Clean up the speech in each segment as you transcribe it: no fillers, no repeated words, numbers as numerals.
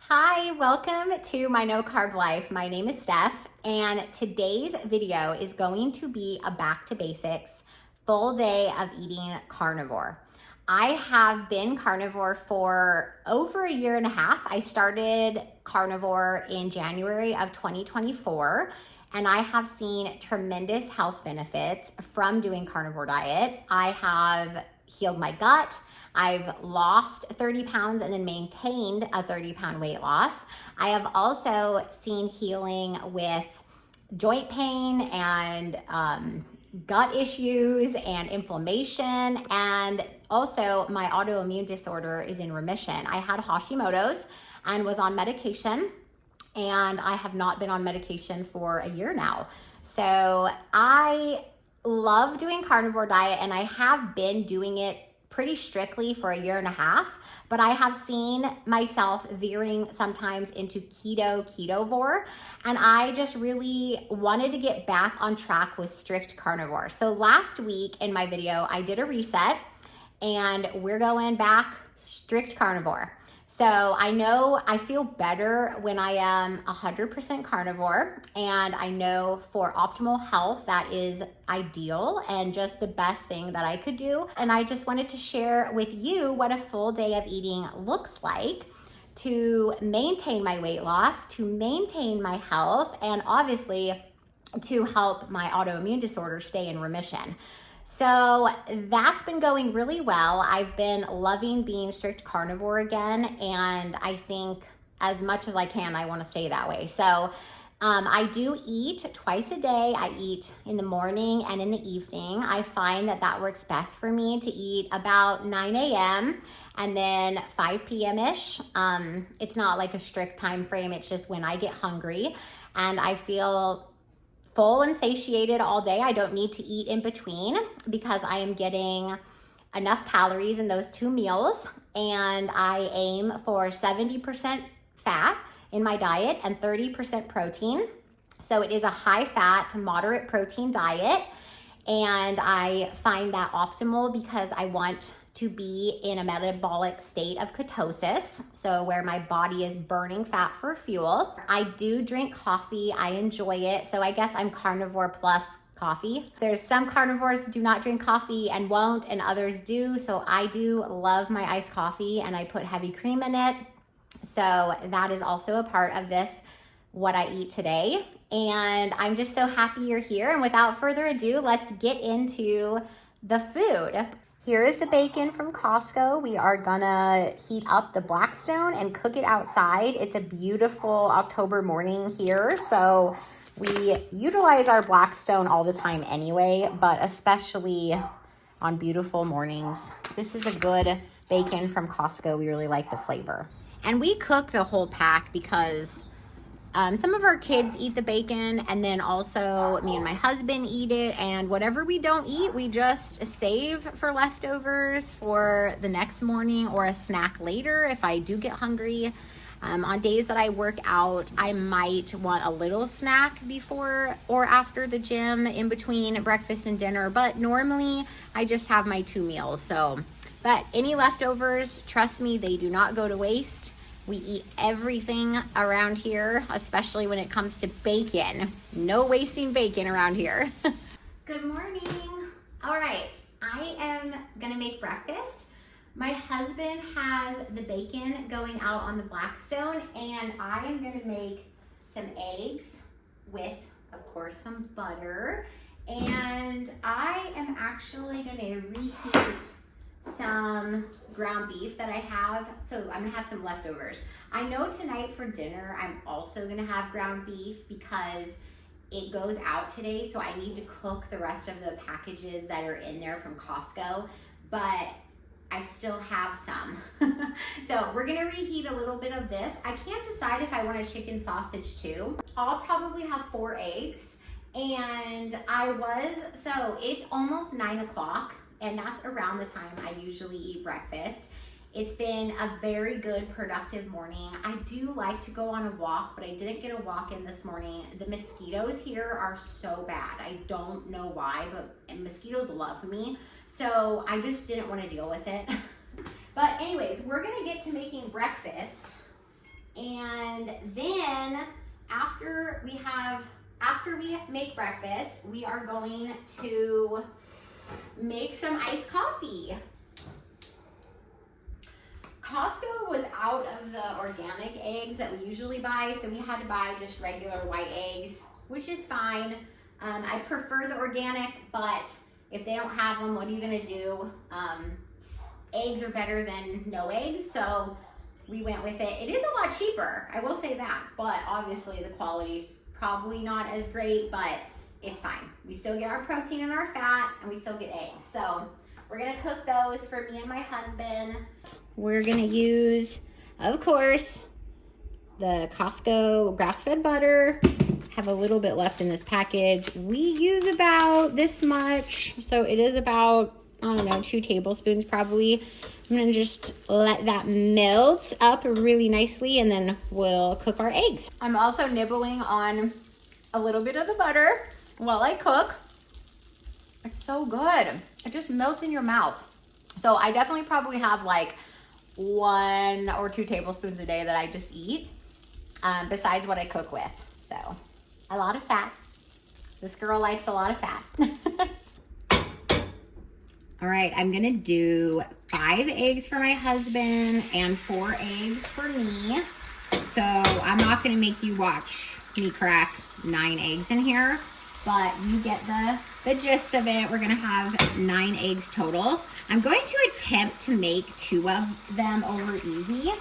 Hi, welcome to my no carb life. My name is Steph, and today's video is going to be a back to basics, full day of eating carnivore. I have been carnivore for over a year and a half. I started carnivore in January of 2024, and I have seen tremendous health benefits from doing carnivore diet. I have healed my gut. I've lost 30 pounds and then maintained a 30-pound weight loss. I have also seen healing with joint pain and gut issues and inflammation, and also my autoimmune disorder is in remission. I had Hashimoto's and was on medication, and I have not been on medication for a year now. So I love doing carnivore diet, and I have been doing it pretty strictly for a year and a half, but I have seen myself veering sometimes into ketovore, and I just really wanted to get back on track with strict carnivore. So last week in my video, I did a reset, and we're going back strict carnivore. So I know I feel better when I am 100% carnivore, and I know for optimal health that is ideal and just the best thing that I could do. And I just wanted to share with you what a full day of eating looks like to maintain my weight loss, to maintain my health, and obviously to help my autoimmune disorder stay in remission. So that's been going really well. I've been loving being strict carnivore again, and I think as much as I can, I want to stay that way. So I do eat twice a day. I eat in the morning and in the evening. I find that that works best for me to eat about 9 a.m. and then 5 p.m.-ish. It's not like a strict time frame. It's just when I get hungry and I feel full and satiated all day. I don't need to eat in between because I am getting enough calories in those two meals, and I aim for 70% fat in my diet and 30% protein. So it is a high fat, moderate protein diet, and I find that optimal because I want to be in a metabolic state of ketosis, so where my body is burning fat for fuel. I do drink coffee. I enjoy it. So I guess I'm carnivore plus coffee. There's some carnivores do not drink coffee and won't, and others do. So I do love my iced coffee, and I put heavy cream in it. So that is also a part of this, what I eat today. And I'm just so happy you're here. And without further ado, let's get into the food. Here is the bacon from Costco. We are gonna heat up the Blackstone and cook it outside. It's a beautiful October morning here, so we utilize our Blackstone all the time anyway, but especially on beautiful mornings. This is a good bacon from Costco. We really like the flavor. And we cook the whole pack because some of our kids eat the bacon, and then also me and my husband eat it, and whatever we don't eat, we just save for leftovers for the next morning or a snack later if I do get hungry. On days that I work out, I might want a little snack before or after the gym in between breakfast and dinner, but normally I just have my two meals. So, but any leftovers, trust me, they do not go to waste. We eat everything around here, especially when it comes to bacon. No wasting bacon around here. Good morning. All right, I am gonna make breakfast. My husband has the bacon going out on the Blackstone, and I am gonna make some eggs with, of course, some butter. And I am actually gonna reheat some ground beef that I have, so I'm gonna have some leftovers. I know tonight for dinner I'm also gonna have ground beef because it goes out today, so I need to cook the rest of the packages that are in there from Costco, but I still have some. So we're gonna reheat a little bit of this. I can't decide if I want a chicken sausage too. I'll probably have 4 eggs, and so it's almost 9 o'clock, and that's around the time I usually eat breakfast. It's been a very good, productive morning. I do like to go on a walk, but I didn't get a walk in this morning. The mosquitoes here are so bad. I don't know why, but mosquitoes love me. So I just didn't want to deal with it. But anyways, we're gonna get to making breakfast. And And then after we make breakfast, we are going to make some iced coffee. Costco was out of the organic eggs that we usually buy, so we had to buy just regular white eggs, which is fine. I prefer the organic, but if they don't have them, what are you gonna do? Eggs are better than no eggs, so we went with it. It is a lot cheaper, I will say that, but obviously the quality's probably not as great, but it's fine. We still get our protein and our fat, and we still get eggs. So we're gonna cook those for me and my husband. We're gonna use, of course, the Costco grass-fed butter. Have a little bit left in this package. We use about this much, so it is about, I don't know, 2 tablespoons probably. I'm gonna just let that melt up really nicely, and then we'll cook our eggs. I'm also nibbling on a little bit of the butter while I cook. It's so good. It just melts in your mouth. So I definitely probably have like 1 or 2 tablespoons a day that I just eat, besides what I cook with. So a lot of fat. This girl likes a lot of fat. All right, I'm gonna do 5 eggs for my husband and 4 eggs for me. So I'm not gonna make you watch me crack 9 eggs in here, but you get the gist of it. We're gonna have 9 eggs total. I'm going to attempt to make 2 of them over easy.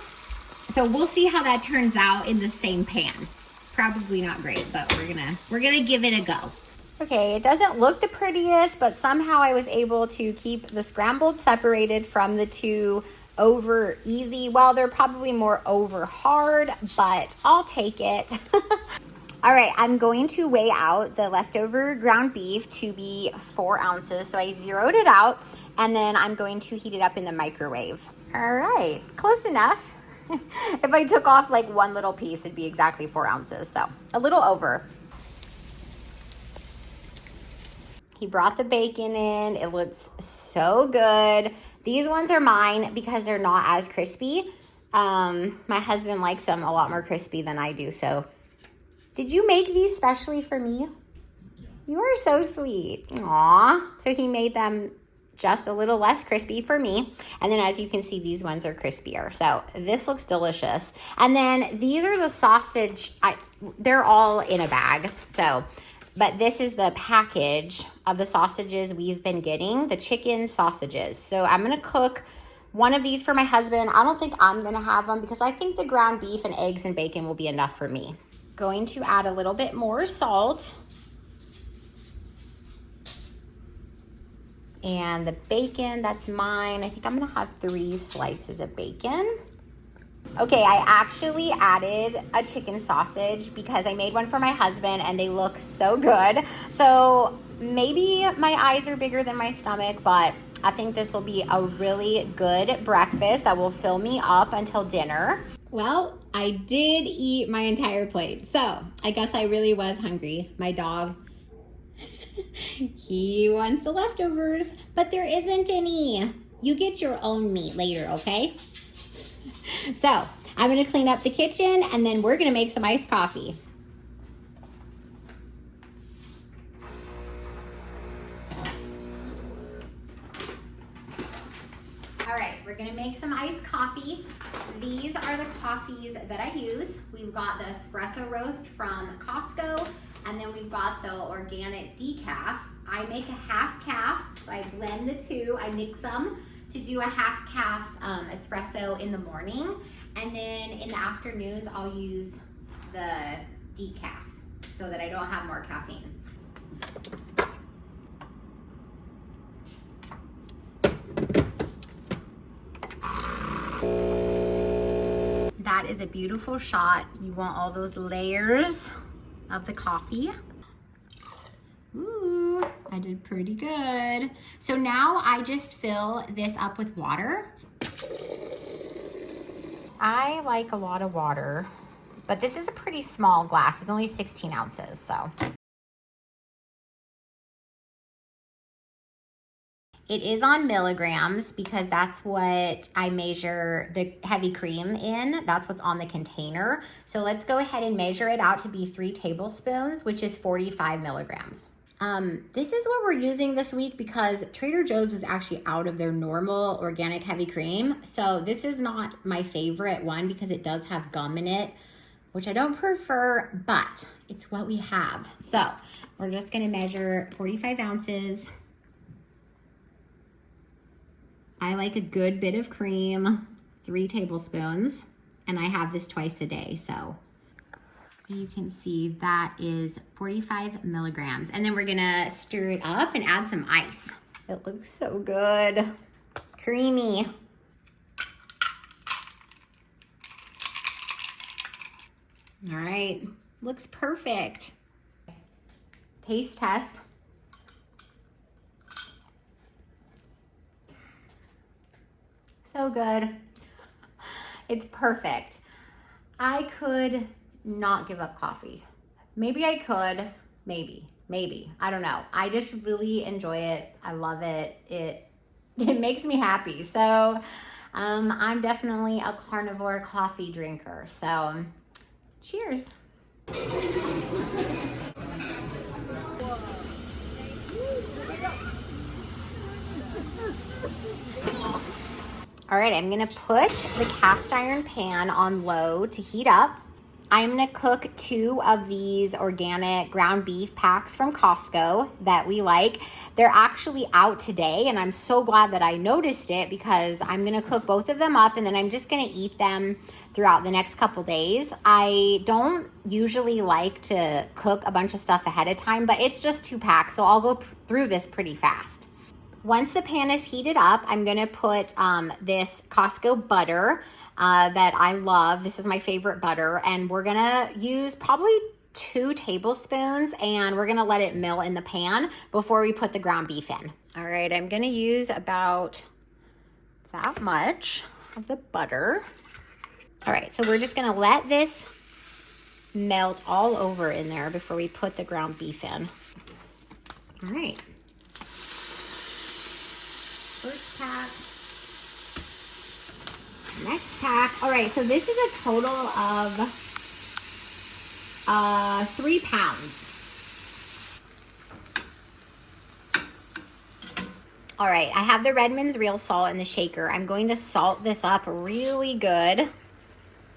So we'll see how that turns out in the same pan. Probably not great, but we're gonna give it a go. Okay, it doesn't look the prettiest, but somehow I was able to keep the scrambled separated from the 2 over easy. Well, they're probably more over hard, but I'll take it. All right, I'm going to weigh out the leftover ground beef to be 4 ounces. So I zeroed it out, and then I'm going to heat it up in the microwave. All right, close enough. If I took off like 1 little piece, it'd be exactly 4 ounces. So a little over. He brought the bacon in. It looks so good. These ones are mine because they're not as crispy. My husband likes them a lot more crispy than I do. So did you make these specially for me? You are so sweet. Aw. So he made them just a little less crispy for me. And then as you can see, these ones are crispier. So this looks delicious. And then these are the sausage. They're all in a bag. But this is the package of the sausages we've been getting, the chicken sausages. So I'm gonna cook one of these for my husband. I don't think I'm gonna have them because I think the ground beef and eggs and bacon will be enough for me. Going to add a little bit more salt. And the bacon, that's mine. I think I'm gonna have 3 slices of bacon. Okay, I actually added a chicken sausage because I made one for my husband and they look so good. So maybe my eyes are bigger than my stomach, but I think this will be a really good breakfast that will fill me up until dinner. Well, I did eat my entire plate, so I guess I really was hungry. My dog, he wants the leftovers, but there isn't any. You get your own meat later, okay? So I'm gonna clean up the kitchen and then we're gonna make some iced coffee. All right, we're gonna make some iced coffee. These are the coffees that I use. We've got the espresso roast from Costco, and then we've got the organic decaf. I make a half calf, so I blend the 2, I mix them to do a half calf espresso in the morning, and then in the afternoons I'll use the decaf so that I don't have more caffeine. That is a beautiful shot. You want all those layers of the coffee. Ooh, I did pretty good. So now I just fill this up with water. I like a lot of water, but this is a pretty small glass. It's only 16 ounces, so. It is on milligrams because that's what I measure the heavy cream in. That's what's on the container. So let's go ahead and measure it out to be 3 tablespoons, which is 45 milligrams. This is what we're using this week because Trader Joe's was actually out of their normal organic heavy cream. So this is not my favorite one because it does have gum in it, which I don't prefer, but it's what we have. So we're just gonna measure 45 ounces. I like a good bit of cream, 3 tablespoons, and I have this twice a day, so you can see that is 45 milligrams. And then we're gonna stir it up and add some ice. It looks so good, creamy. All right, looks perfect. Taste test. So good. It's perfect. I could not give up coffee. Maybe I could, maybe, I don't know. I just really enjoy it. I love it. It makes me happy. So I'm definitely a carnivore coffee drinker. So cheers. All right, I'm gonna put the cast iron pan on low to heat up. I'm gonna cook 2 of these organic ground beef packs from Costco that we like. They're actually out today, and I'm so glad that I noticed it because I'm gonna cook both of them up and then I'm just gonna eat them throughout the next couple days. I don't usually like to cook a bunch of stuff ahead of time, but it's just 2 packs, so I'll go through this pretty fast. Once the pan is heated up, I'm gonna put this Costco butter that I love. This is my favorite butter, and we're gonna use probably 2 tablespoons, and we're gonna let it melt in the pan before we put the ground beef in. All right, I'm gonna use about that much of the butter. All right, so we're just gonna let this melt all over in there before we put the ground beef in. All right. First pack, next pack. All right, so this is a total of 3 pounds. All right, I have the Redmond's real salt in the shaker. I'm going to salt this up really good.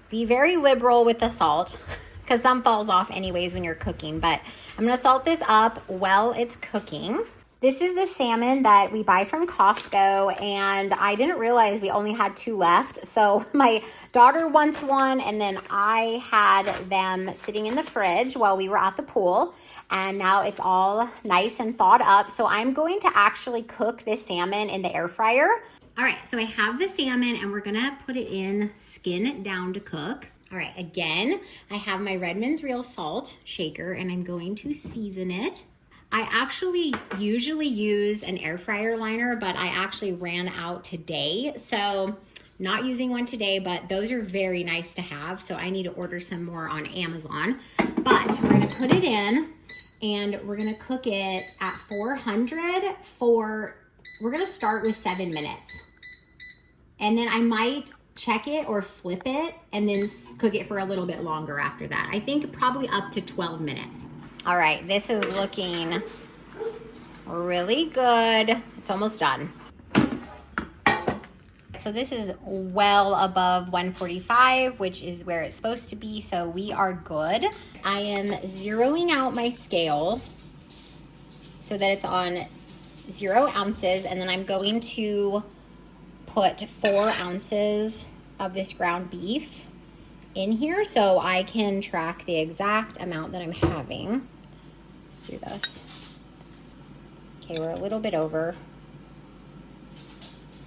Be very liberal with the salt because some falls off anyways when you're cooking, but I'm gonna salt this up while it's cooking. This is the salmon that we buy from Costco, and I didn't realize we only had 2 left. So my daughter wants one, and then I had them sitting in the fridge while we were at the pool, and now it's all nice and thawed up. So I'm going to actually cook this salmon in the air fryer. All right, so I have the salmon, and we're gonna put it in, skin it down to cook. All right, again, I have my Redmond's Real Salt shaker, and I'm going to season it. I actually usually use an air fryer liner, but I actually ran out today. So not using one today, but those are very nice to have. So I need to order some more on Amazon. But we're gonna put it in and we're gonna cook it at 400 we're gonna start with 7 minutes. And then I might check it or flip it and then cook it for a little bit longer after that. I think probably up to 12 minutes. All right, this is looking really good. It's almost done. So this is well above 145, which is where it's supposed to be, so we are good. I am zeroing out my scale so that it's on 0 ounces, and then I'm going to put 4 ounces of this ground beef in here so I can track the exact amount that I'm having. Let's do this. Okay, we're a little bit over.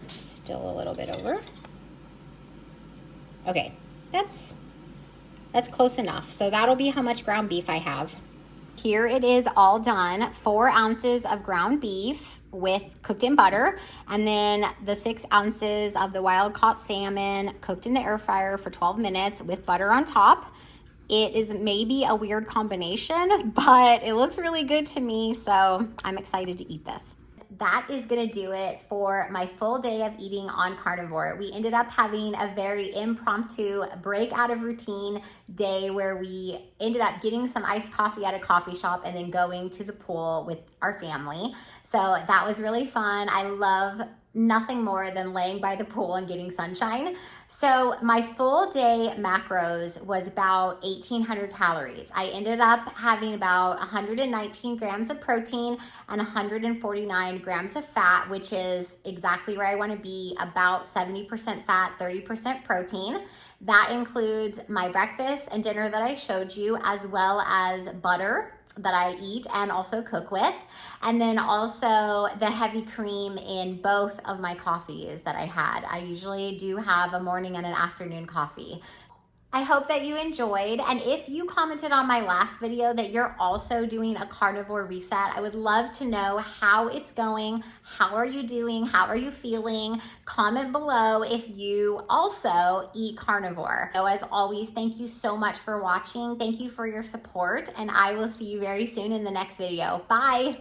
Still a little bit over. Okay, that's close enough. So that'll be how much ground beef I have. Here it is all done. 4 ounces of ground beef with cooked in butter, and then the 6 ounces of the wild caught salmon cooked in the air fryer for 12 minutes with butter on top. It is maybe a weird combination, but it looks really good to me, so I'm excited to eat this. that is gonna do it for my full day of eating on carnivore. We ended up having a very impromptu break out of routine day where we ended up getting some iced coffee at a coffee shop and then going to the pool with our family. So that was really fun. I love nothing more than laying by the pool and getting sunshine. So my full day macros was about 1,800 calories. I ended up having about 119 grams of protein and 149 grams of fat, which is exactly where I want to be, about 70% fat, 30% protein. That includes my breakfast and dinner that I showed you, as well as butter that I eat and also cook with. And then also the heavy cream in both of my coffees that I had. I usually do have a morning and an afternoon coffee. I hope that you enjoyed, and if you commented on my last video that you're also doing a carnivore reset, I would love to know how it's going. How are you doing? How are you feeling? Comment below if you also eat carnivore. So as always, thank you so much for watching. Thank you for your support, and I will see you very soon in the next video. Bye.